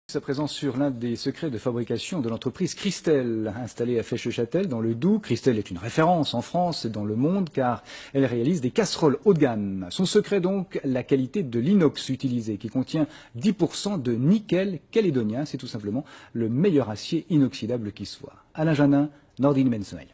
Sa présence sur l'un des secrets de fabrication de l'entreprise Christelle, installée à Fesches-le-Châtel dans le Doubs. Christelle est une référence en France et dans le monde car elle réalise des casseroles haut de gamme. Son secret donc, la qualité de l'inox utilisé qui contient 10% de nickel calédonien. C'est tout simplement le meilleur acier inoxydable qui soit. Alain Janin, Nordine Bensoeil.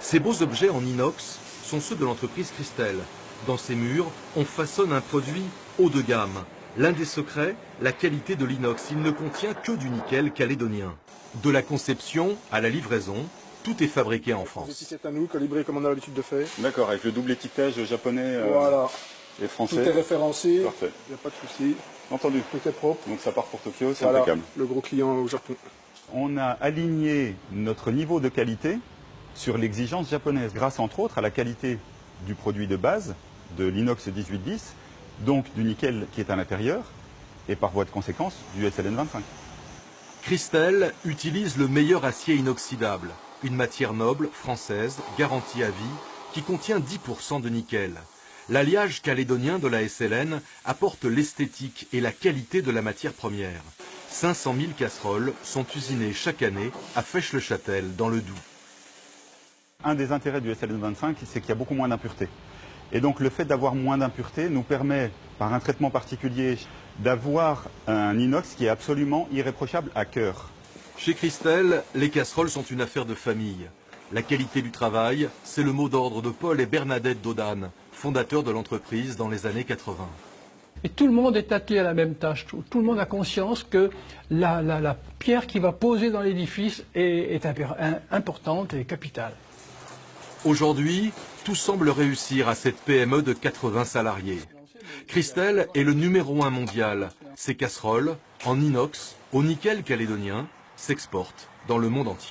Ces beaux objets en inox sont ceux de l'entreprise Christelle. Dans ces murs, on façonne un produit haut de gamme. L'un des secrets, la qualité de l'inox. Il ne contient que du nickel calédonien. De la conception à la livraison, tout est fabriqué en France. C'est à nous, calibré comme on a l'habitude de faire. D'accord, avec le double étiquetage japonais voilà. Et français. Tout est référencé, parfait. Il n'y a pas de souci. Entendu. Tout est propre. Donc ça part pour Tokyo, c'est voilà, impeccable. Le gros client au Japon. On a aligné notre niveau de qualité sur l'exigence japonaise, grâce entre autres à la qualité du produit de base, de l'inox 1810, donc du nickel qui est à l'intérieur, et par voie de conséquence du SLN25. Christelle utilise le meilleur acier inoxydable, une matière noble, française, garantie à vie, qui contient 10% de nickel. L'alliage calédonien de la SLN apporte l'esthétique et la qualité de la matière première. 500 000 casseroles sont usinées chaque année à Fesches-le-Châtel, dans le Doubs. Un des intérêts du SLN25, c'est qu'il y a beaucoup moins d'impuretés. Et donc le fait d'avoir moins d'impuretés nous permet, par un traitement particulier, d'avoir un inox qui est absolument irréprochable à cœur. Chez Christelle, les casseroles sont une affaire de famille. La qualité du travail, c'est le mot d'ordre de Paul et Bernadette Dodane, fondateurs de l'entreprise dans les années 80. Et tout le monde est attelé à la même tâche. Tout le monde a conscience que la pierre qui va poser dans l'édifice est importante et capitale. Aujourd'hui, tout semble réussir à cette PME de 80 salariés. Christelle est le numéro 1 mondial. Ses casseroles, en inox, au nickel calédonien, s'exportent dans le monde entier.